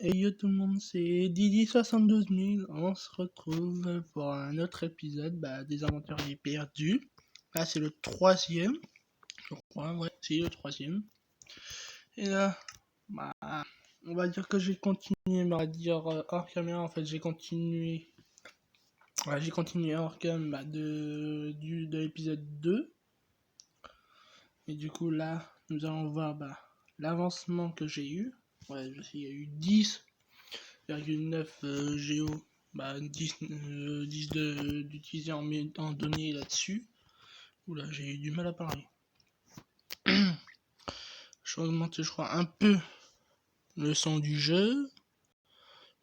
Et yo tout le monde, c'est Didi72000. On se retrouve pour un autre épisode des Aventuriers Perdus. Là, c'est le troisième, je crois, ouais, c'est le troisième. Et là, on va dire que j'ai continué, on va dire hors caméra, en fait, j'ai continué hors cam de l'épisode 2. Et du coup, là, nous allons voir l'avancement que j'ai eu. Ouais, il y a eu 10,9 géo, 10 d'utiliser en données là-dessus. Oula, j'ai eu du mal à parler. Je vais augmenter, je crois, un peu le son du jeu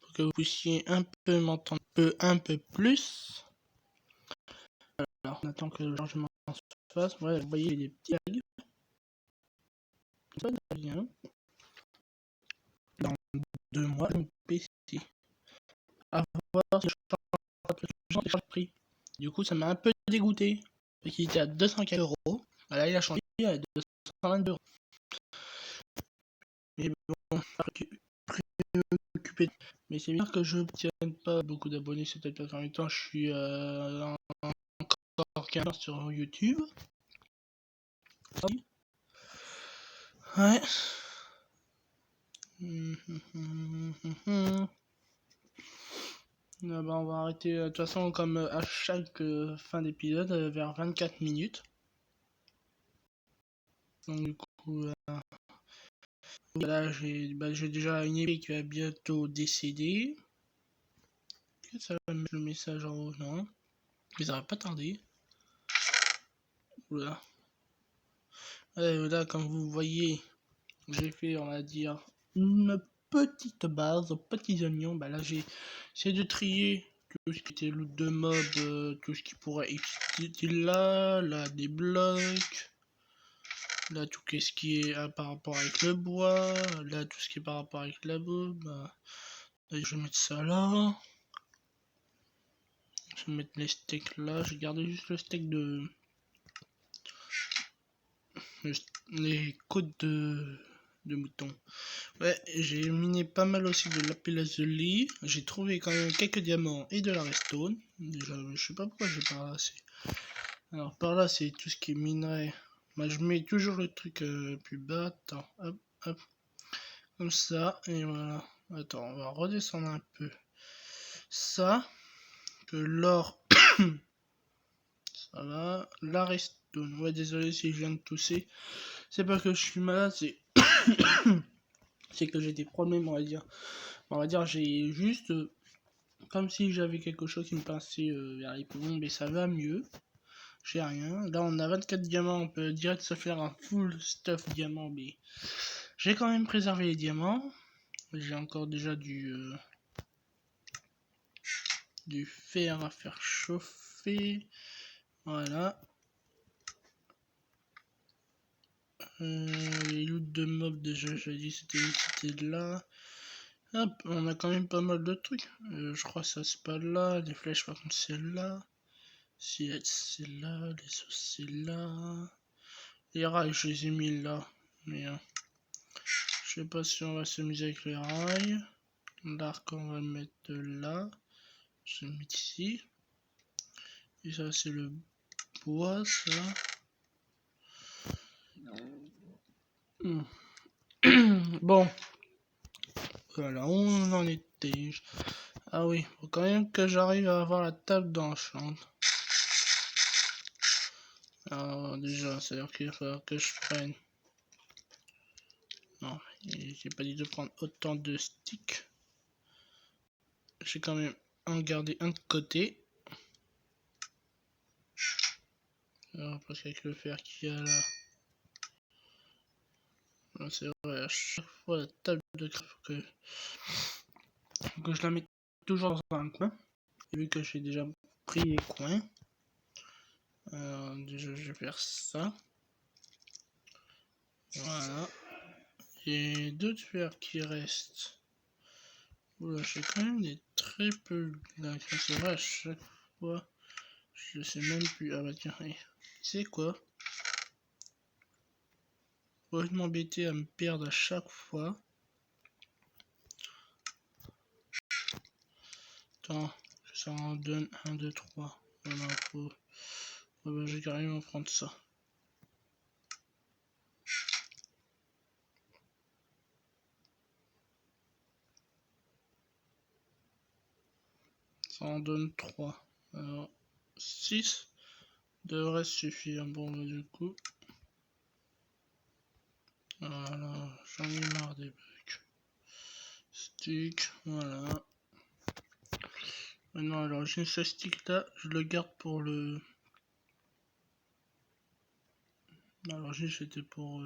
pour que vous puissiez un peu m'entendre un peu plus. Alors, on attend que le changement se fasse. Ouais, vous voyez, il y a des petits lags. Ça va bien. Dans 2 mois, le PC. À voir si je change le prix. Du coup, ça m'a un peu dégoûté. Parce qu'il était à 204 €. Là, il a changé à 222 €. Mais bon, préoccupé. Mais c'est bien que je n'obtienne pas beaucoup d'abonnés sur cette plateforme. En même temps, je suis encore 15 sur YouTube. Ouais. On va arrêter de toute façon comme à chaque fin d'épisode vers 24 minutes. Donc du coup, là j'ai déjà une épée qui va bientôt décéder. Ça va mettre le message en haut, non? Mais ça va pas tarder. Oula. Là, comme vous voyez, j'ai fait, on va dire, une petite base aux petits oignons. Là, j'ai essayé de trier tout ce qui était loot de mob, tout ce qui pourrait être là, des blocs. Là, tout ce qui est par rapport avec le bois. Là, tout ce qui est par rapport avec la boue. Là, je vais mettre ça là. Je vais mettre les steaks là. J'ai gardé juste le steak de... les côtes de mouton. Ouais, j'ai miné pas mal aussi de lapis-lazuli. J'ai trouvé quand même quelques diamants et de la redstone. Déjà, je sais pas pourquoi j'ai pas assez. Alors par là, c'est tout ce qui est minerai. Je mets toujours le truc plus bas. Attends, hop, hop. Comme ça, et voilà. Attends, on va redescendre un peu. Ça, que l'or... ça va. La redstone. Ouais, désolé si je viens de tousser. C'est pas que je suis malade, c'est... c'est que j'ai des problèmes, on va dire j'ai juste comme si j'avais quelque chose qui me passait vers les poumons, mais ça va mieux. J'ai rien. Là on a 24 diamants, on peut direct se faire un full stuff diamant, mais j'ai quand même préservé les diamants. J'ai encore déjà du fer à faire chauffer. Voilà. Les loots de mobs déjà, j'ai dit c'était là. Hop, on a quand même pas mal de trucs. Je crois que ça c'est pas là. Les flèches par contre c'est là. C'est là. Les sauces c'est là. Les rails je les ai mis là. Mais je sais pas si on va s'amuser avec les rails. L'arc on va le mettre là. Je vais le mettre ici. Et ça c'est le bois ça. Bon. Voilà, on en était. Ah oui, faut quand même que j'arrive à avoir la table d'enchant. Alors déjà, c'est-à-dire qu'il va falloir que je prenne... Non, j'ai pas dit de prendre autant de sticks. J'ai quand même en gardé un de côté. Alors, parce qu'avec le fer qu'il y a là... C'est vrai, à chaque fois la table de craft, que je la mette toujours dans un coin. Et vu que j'ai déjà pris les coins, déjà je vais faire ça. Voilà. J'ai d'autres fers qui restent. Oula, j'ai quand même des très peu là. C'est vrai, à chaque fois, je sais même plus. Ah bah tiens, c'est quoi? Faut m'embêter à me perdre à chaque fois. Attends, ça en donne 1, 2, 3. Voilà, faut... je vais carrément prendre ça. Ça en donne 3. Alors, 6 devrait suffire. Bon, bah, du coup... Voilà, j'en ai marre des bugs. Stick, voilà. Maintenant, alors j'ai ce stick là, je le garde pour le... Alors c'était pour...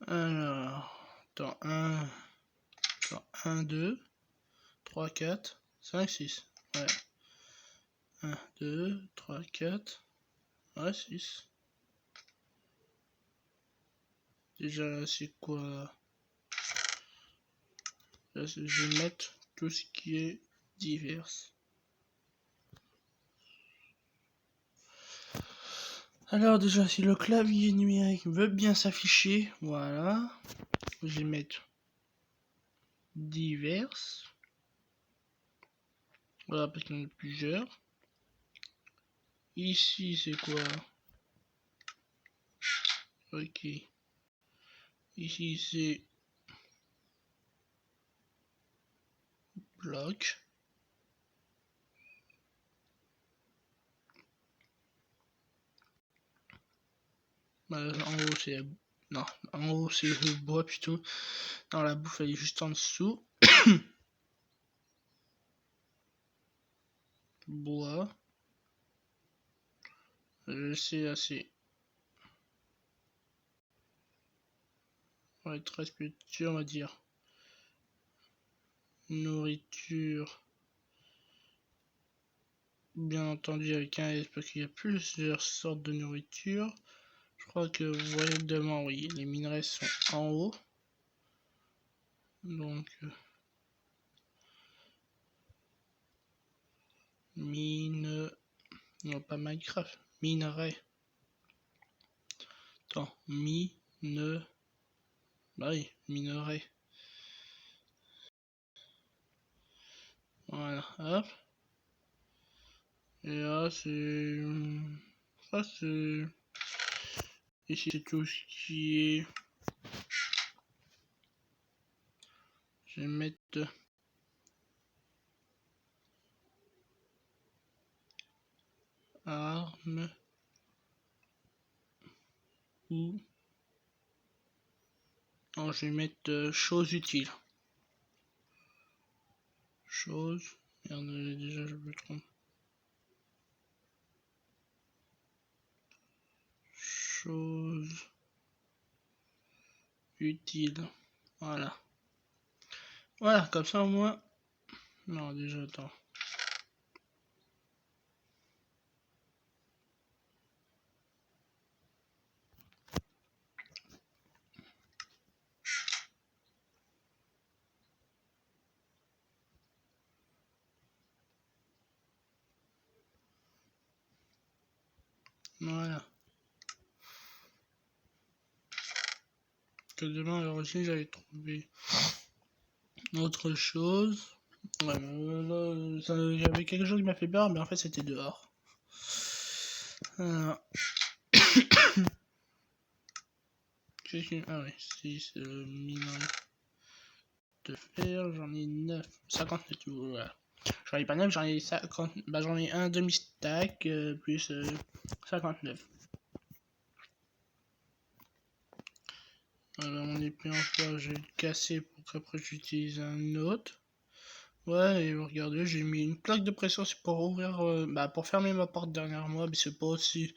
Alors... Attends, 1, 2, 3, 4, 5, 6. Ouais. 1, 2, 3, 4... Ouais, 6. Déjà, c'est quoi? Là, je vais mettre tout ce qui est divers. Alors déjà, si le clavier numérique veut bien s'afficher, voilà. Je vais mettre divers. Voilà, parce qu'il y en a plusieurs. Ici, c'est quoi? Ok. Ici, c'est bloc. Bah, en haut, c'est... Non, en haut, c'est le bois plutôt. Non, la bouffe, elle est juste en dessous. Bois. C'est assez... Ouais, très petit, on va dire. Nourriture. Bien entendu avec un S parce qu'il y a plusieurs sortes de nourriture. Je crois que vous voyez devant, oui, les minerais sont en haut. Donc, mine... Non, pas Minecraft. Minerais. Attends, mine... Bah oui, minerais. Voilà, hop. Et là, c'est... Ça, c'est... Ici, c'est tout ce qui est... Je vais mettre... Armes... Ou... Non, je vais mettre choses utiles. Choses... Merde, déjà, je me trompe. Choses... Utiles. Voilà. Voilà, comme ça, au moins... Non, déjà, attends. Voilà. Que demain, à l'origine, j'avais trouvé autre chose. Ouais, il y avait quelque chose qui m'a fait peur, mais en fait, c'était dehors. Alors... Ah ouais, si c'est le minerai de fer, j'en ai 9, 59 tout, voilà. J'en ai pas 9, j'en ai 50, bah j'en ai un demi-stack, plus 59. Alors mon épée en fer, je vais le casser pour qu'après j'utilise un autre. Ouais, et regardez, j'ai mis une plaque de pression, c'est pour ouvrir, bah pour fermer ma porte derrière moi, mais c'est pas aussi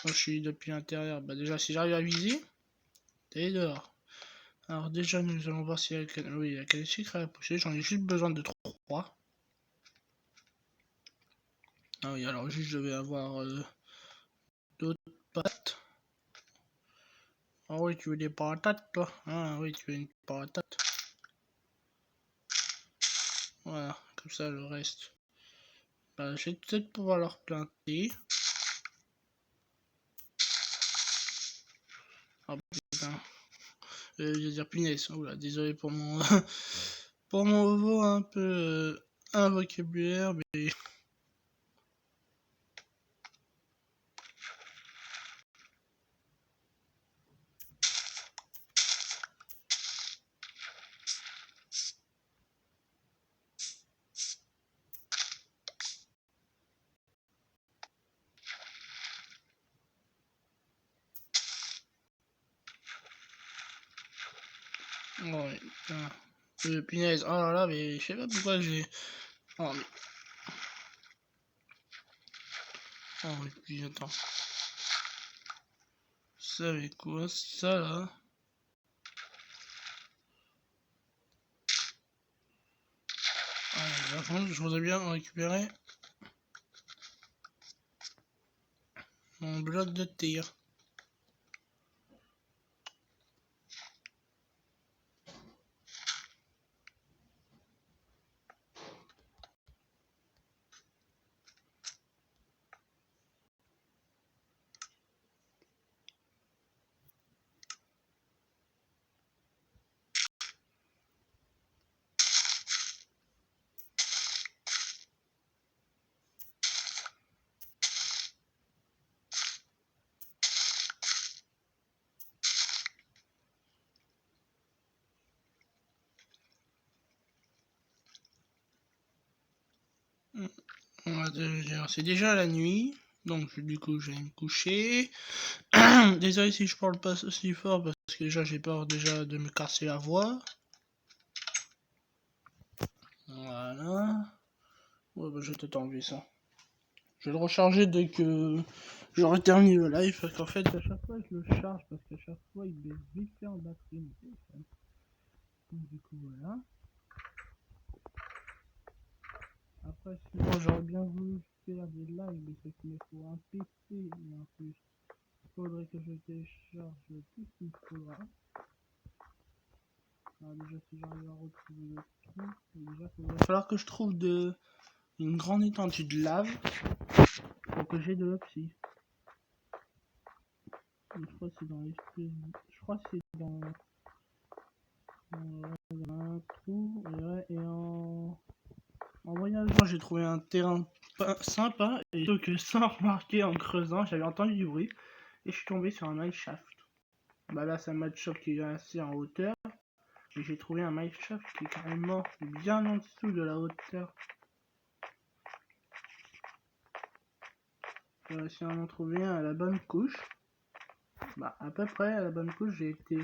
quand je suis depuis l'intérieur. Bah déjà, si j'arrive à viser, t'es dehors. Alors déjà, nous allons voir si oui, il y a quel sucre à pousser. J'en ai juste besoin de 3. Ah oui, alors juste je vais avoir d'autres pâtes. Ah oui, tu veux des patates, toi? Ah oui, tu veux une patate. Voilà, comme ça le reste. Bah, je vais peut-être pouvoir leur planter. Oh putain. Je veux dire punaise. Oula, désolé pour mon pour mon mot un peu un vocabulaire, mais oh ouais, putain. Punaise. Oh là là, mais je sais pas pourquoi j'ai. Oh mais. Oh mais puis attends. Ça avec quoi ça là? Par contre, je voudrais bien récupérer mon bloc de tir. C'est déjà la nuit, donc du coup je vais me coucher. Désolé si je parle pas si fort parce que déjà j'ai peur déjà de me casser la voix. Voilà. Ouais bah je vais peut-être enlever ça. Je vais le recharger dès que j'aurai terminé le live parce qu'en fait à chaque fois je le charge parce qu'à chaque fois il baisse vite fait en batterie mon téléphone. Donc du coup voilà. Après sinon j'aurais bien voulu faire des lives mais c'est qu'il me faut un PC et en plus il faudrait que je télécharge tout ce qu'il faudra. Alors déjà si j'arrive à retrouver le truc, déjà il va falloir que je trouve une grande étendue de lave pour que j'ai de l'oxy. Je crois que c'est dans l'espèce. Je crois que c'est dans un trou. Et en voyageant, j'ai trouvé un terrain sympa. Et sauf que sans remarquer en creusant, j'avais entendu du bruit. Et je suis tombé sur un mineshaft. Bah là, c'est un mineshaft qui est assez en hauteur. Et j'ai trouvé un mineshaft qui est carrément bien en dessous de la hauteur. J'ai réussi à en trouver un à la bonne couche. Bah, à peu près à la bonne couche, j'ai été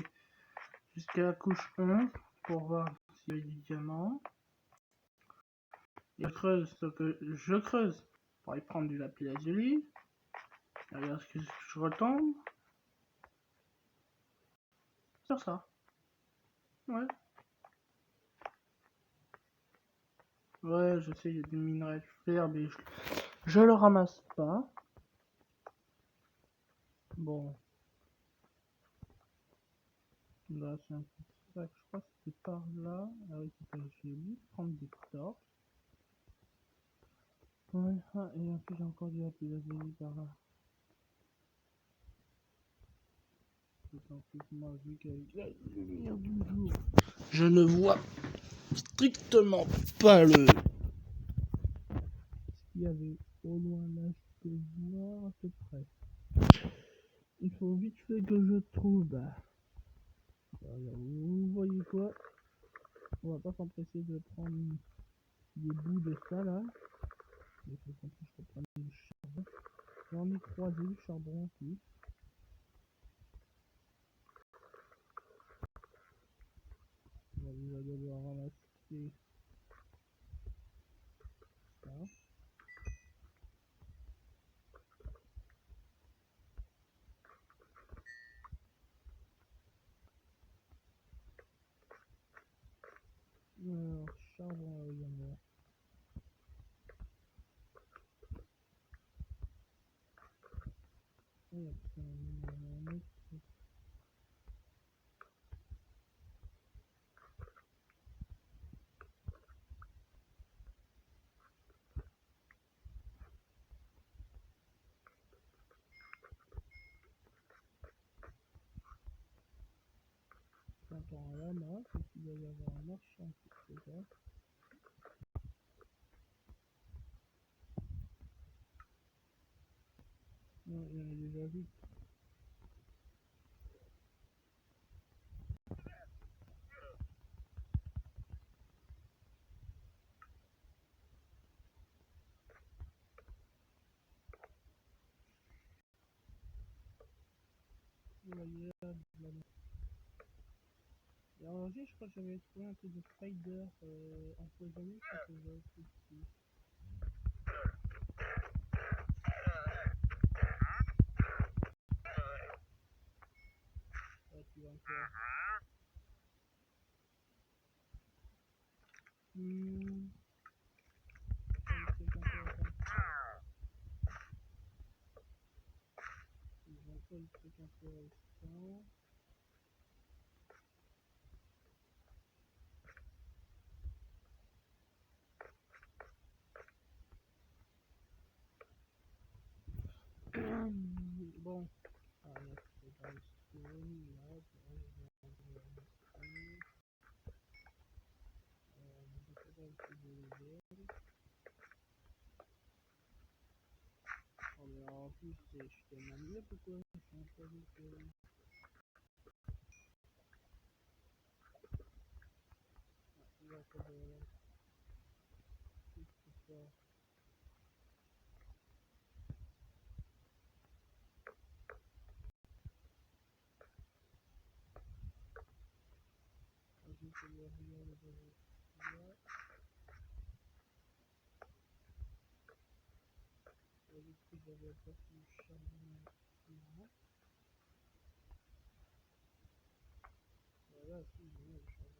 jusqu'à la couche 11 pour voir s'il y avait du diamant. Je creuse pour aller prendre du lapis lazuli. Regarde ce que je retombe. Sur ça. Ouais. Ouais, je sais, il y a des minerais de fer, mais je le ramasse pas. Bon. Là, c'est un petit sac. Je crois que c'était par là. Ah oui, c'est pas joli. Prendre des torches. Ouais, ah, et en plus, j'ai encore du lapis lazuli par là. En plus, moi, vu qu'avec la lumière du jour, je ne vois strictement pas le. Il y avait au loin là, je peux voir à peu près. Il faut vite fait que je trouve. Alors, vous voyez quoi? On va pas s'empresser de prendre des bouts de ça là. Il faut qu'en plus je reprenne du charbon. J'en ai croisé du charbon en plus. On va déjà devoir ramasser ça. Alors, charbon également. Oh putain, on a un autre. j'entends un lama, donc il doit y avoir un marchand qui fait ça. Non, il y en a déjà vu. Vous voyez là, et en vrai, je crois que j'avais trouvé un truc de spider empoisonné que j'avais fait dessus. Ah, tu vas encore. Ils ont pas le truc intéressant. Bon. Ah, là, c'est pas le stone, là, en plus, je suis tellement mieux, pourquoi je suis un peu avec... il va pas de... Qu'est-ce que c'est ça? Vas-y, je vais regarder là. Du coup, j'avais pas fait le charbon maintenant. Voilà, si, j'ai mis le charbon.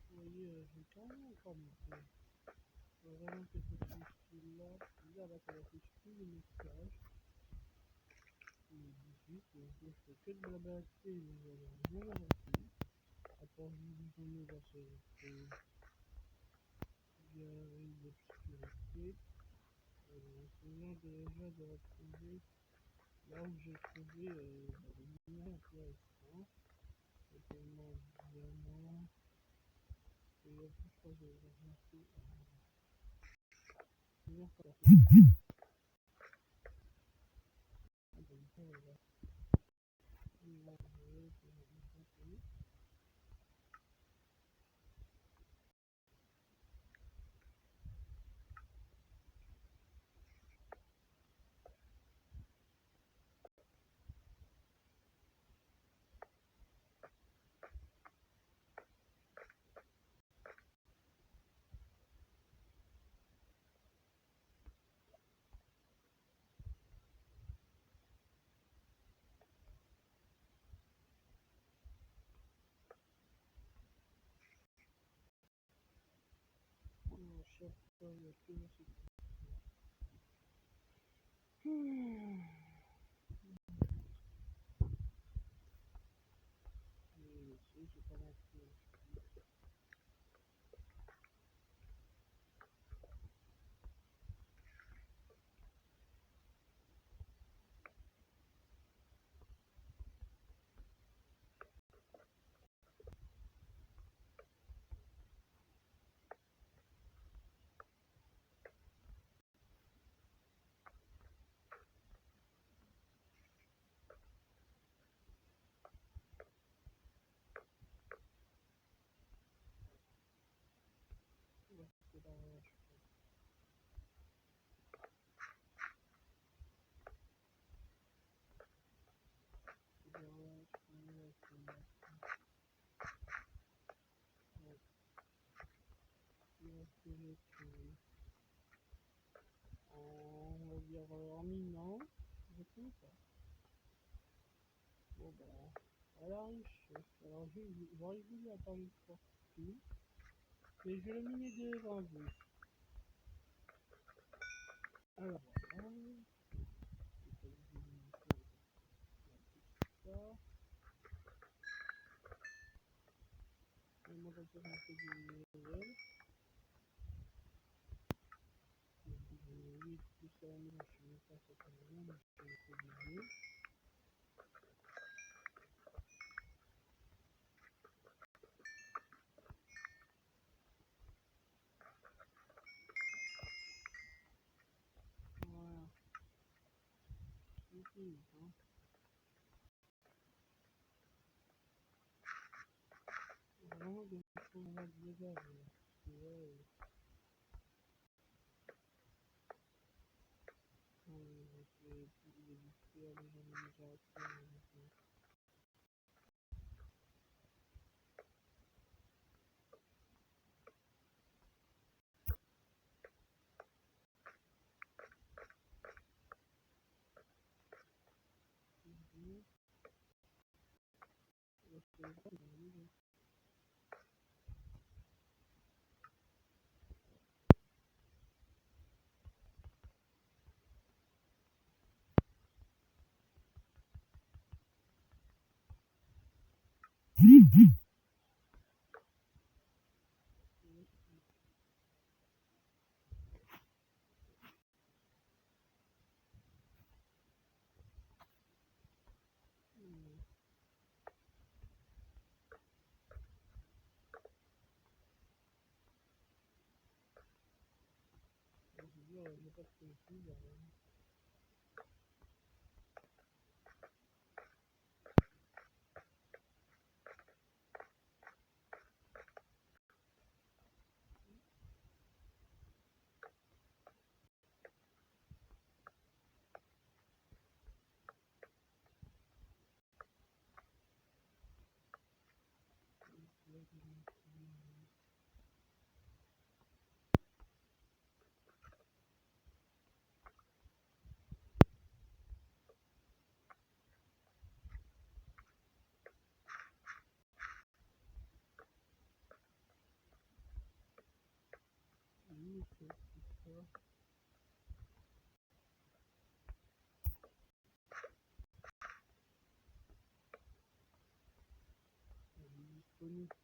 Vous voyez, j'ai quand même encore monté. Faut vraiment que ce fichier là, là, ça affiche plus le message. Il est 18, donc je fais que de la batterie, mais j'avais rien avancé. À part que je vous emmener vers ce galerie d'obscurité. En essayant déjà de retrouver là où j'ai trouvé des minerais intéressants, notamment diamants, et en plus je crois que j'ai rien fait. Bien pas la fait. Ah ben ça voilà. On va dire en minant, je sais pas. Bon bah, elle arrive chef. Alors j'aurais voulu attendre une fortune, mais je vais le miner devant vous. Alors voilà, ça. Et moi je vais un peu du level. 8 plus la maison, je ne sais pas cette maison, mais je vais le combiner. Voilà, c'est fini, hein. Vraiment des choses à dire, parce que ouais, je vais faire les gens déjà maintenant. Je veux dire, j'ai pas de téléphone, oui, c'est ça. Elle est disponible.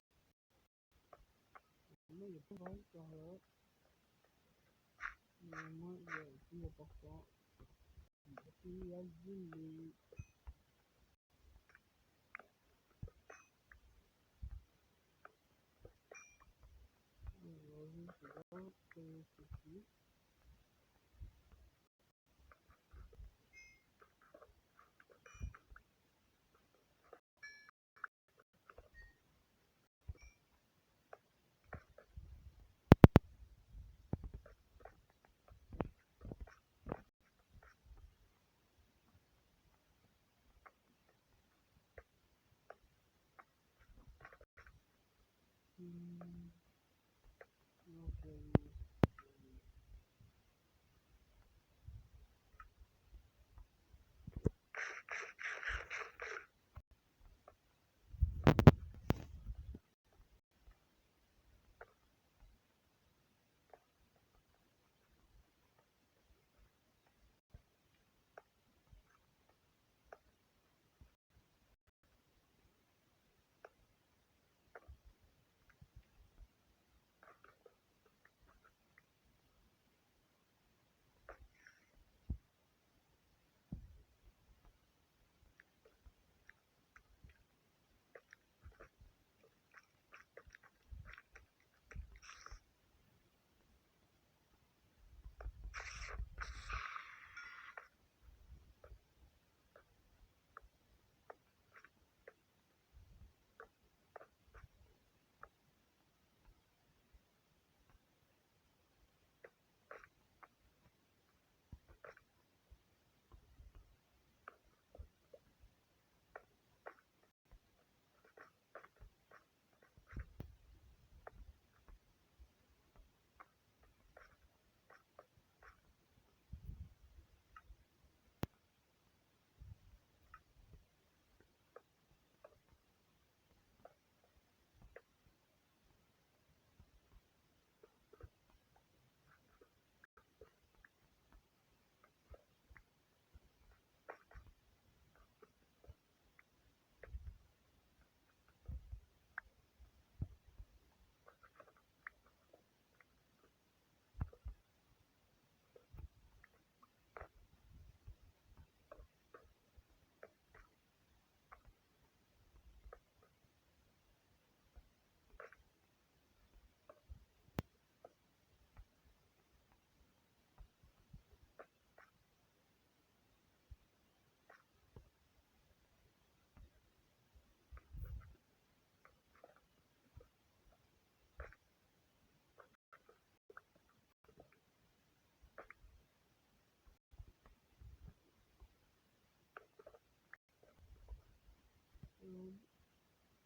Moi, il y a pas mal par là. Mais moi, le plus important, c'est la ville. Je sais pas comment c'est fait. Donc,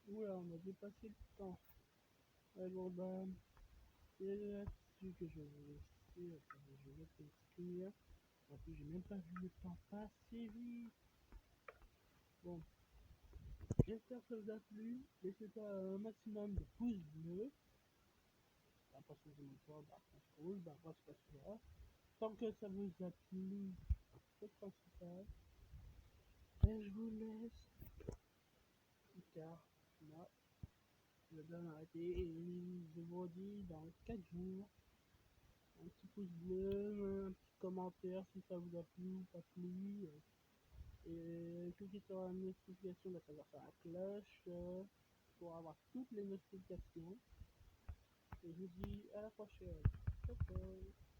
Oula, on a dépassé le temps. Ouais, bon, bah, c'est là-dessus que je vais vous laisser. Attendez, je vais mettre une petite lumière. En plus, j'ai même pas vu le temps passer vite. Bon, j'espère que ça vous a plu. Laissez pas un maximum de pouces bleus. Bah, parce que je me vois, bah, c'est cool, bah, parce que c'est là. Tant que ça vous a plu, c'est le principal. Et je vous laisse. Car moi, je dois m'arrêter et je vous dis dans 4 jours. Un petit pouce bleu, un petit commentaire si ça vous a plu ou pas plu. Et cliquez sur la notification, là, ça va faire la cloche pour avoir toutes les notifications. Et je vous dis à la prochaine. Ciao, ciao.